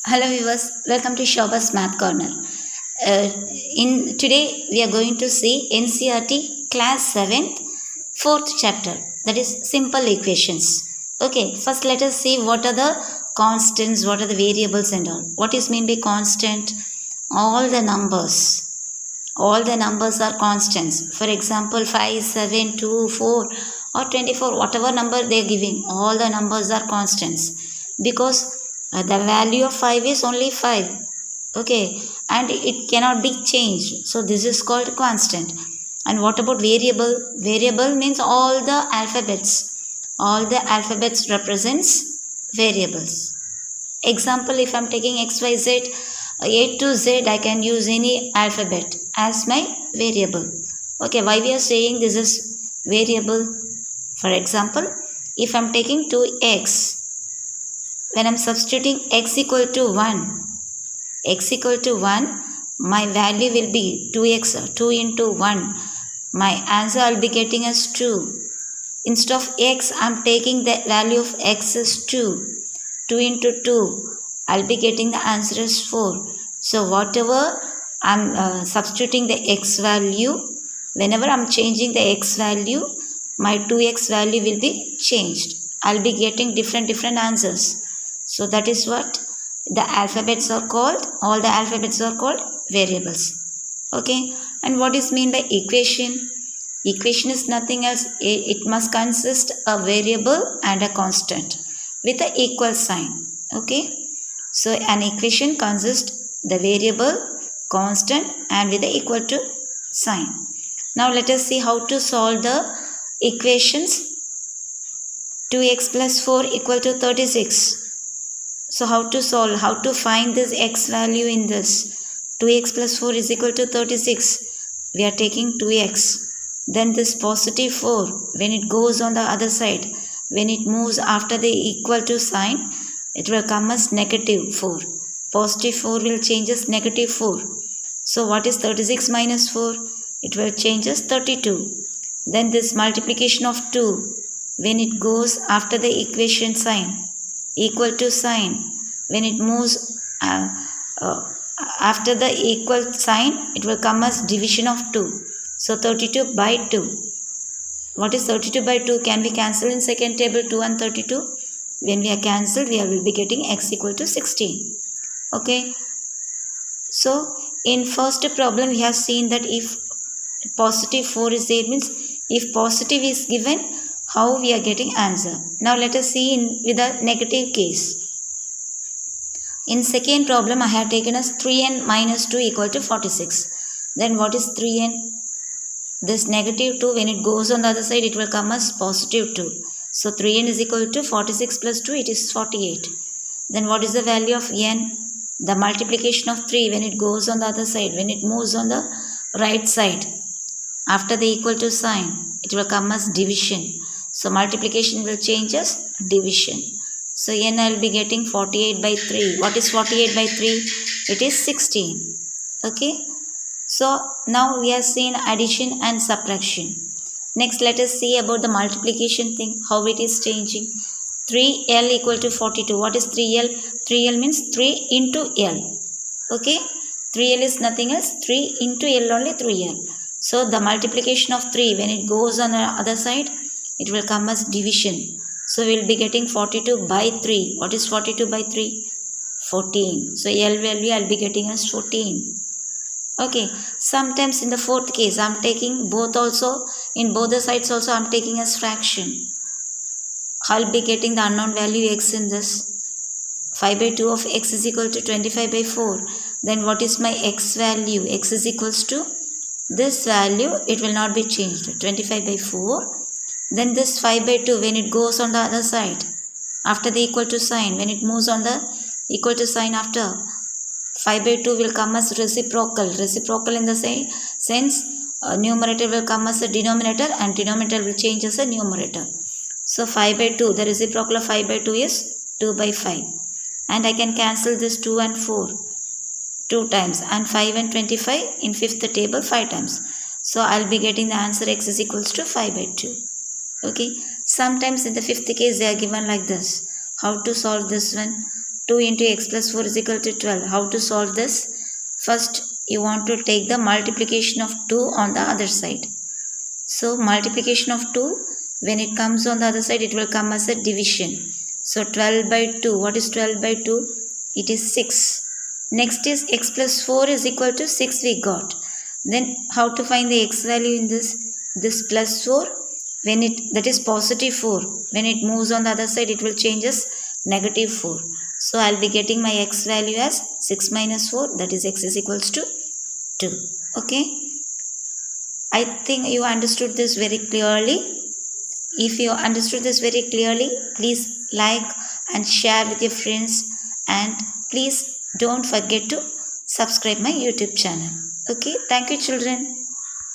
Hello viewers, welcome to Shobha's Math Corner. Uh, in today we are going to see NCERT class 7th 4th chapter, that is simple equations. Okay, first let us see what are the constants, what are the variables and all. What is mean by constant? All the numbers. All the numbers are constants. For example, 5, 7, 2, 4 or 24, whatever number they are giving, all the numbers are constants because the value of 5 is only 5. Okay, and it cannot be changed. So this is called constant. And what about variable? Variable means all the alphabets. All the alphabets represents variables. Example, if I'm taking XYZ, A to Z, I can use any alphabet as my variable. Okay, why we are saying this is variable? For example, if I'm taking 2x, when I'm substituting x equal to 1, my value will be 2x, 2 into 1. My answer I'll be getting as 2. Instead of x, I'm taking the value of x as 2. 2 into 2, I'll be getting the answer as 4. So whatever I'm substituting the x value, whenever I'm changing the x value, my 2x value will be changed. I'll be getting different answers. So that is what the alphabets are called. All the alphabets are called variables. Okay. And what is mean by equation? Equation is nothing else. It must consist a variable and a constant with an equal sign. Okay. So an equation consists the variable, constant and with the equal to sign. Now let us see how to solve the equations. 2x plus 4 equal to 36. So how to solve, how to find this x value in this? 2x plus 4 is equal to 36. We are taking 2x. Then this positive 4, when it goes on the other side, when it moves after the equal to sign, it will come as negative 4. Positive 4 will change as negative 4. So what is 36 minus 4? It will change as 32. Then this multiplication of 2, when it goes after the equation sign, equal to sign, when it moves after the equal sign, it will come as division of 2. So 32 by 2. What is 32 by 2? Can be cancelled in second table, 2 and 32. When we are cancelled, we will be getting x equal to 16. Okay. So in first problem, we have seen that if positive 4 is there, means if positive is given, how we are getting answer. Now let us see with a negative case. In second problem, I have taken as 3n minus 2 equal to 46. Then what is 3n? This negative 2, when it goes on the other side, it will come as positive 2. So 3n is equal to 46 plus 2, it is 48. Then what is the value of n? The multiplication of 3, when it goes on the other side, when it moves on the right side, after the equal to sign, it will come as division. So multiplication will change as division. So n I will be getting 48 by 3. What is 48 by 3? It is 16. Okay. So now we have seen addition and subtraction. Next let us see about the multiplication thing, how it is changing. 3l equal to 42. What is 3l? 3l means 3 into l. Okay. 3l is nothing else. 3 into l only 3l. So the multiplication of 3, when it goes on the other side, it will come as division. So we will be getting 42 by 3. What is 42 by 3? 14. So L value I will be getting as 14. Okay. Sometimes in the fourth case, I am taking both also. In both the sides also I am taking as fraction. I will be getting the unknown value x in this. 5 by 2 of x is equal to 25 by 4. Then what is my x value? X is equals to this value. It will not be changed. 25 by 4. Then this 5 by 2, when it goes on the other side, after the equal to sign, when it moves on the equal to sign after, 5 by 2 will come as reciprocal. Reciprocal in the same sense, numerator will come as a denominator and denominator will change as a numerator. So 5 by 2, the reciprocal of 5 by 2 is 2 by 5. And I can cancel this 2 and 4 2 times, and 5 and 25 in fifth table 5 times. So I'll be getting the answer x is equals to 5 by 2. Okay. Sometimes in the fifth case they are given like this. How to solve this one? 2 into x plus 4 is equal to 12. How to solve this? First, you want to take the multiplication of 2 on the other side. So, multiplication of 2, when it comes on the other side, it will come as a division. So, 12 by 2. What is 12 by 2? It is 6. Next is x plus 4 is equal to 6 we got. Then, how to find the x value in this? This plus 4, that is positive 4. When it moves on the other side, it will change as negative 4. So, I will be getting my x value as 6 minus 4, that is x is equals to 2. Okay. I think you understood this very clearly. If you understood this very clearly, please like and share with your friends, and please don't forget to subscribe my YouTube channel. Okay. Thank you, children.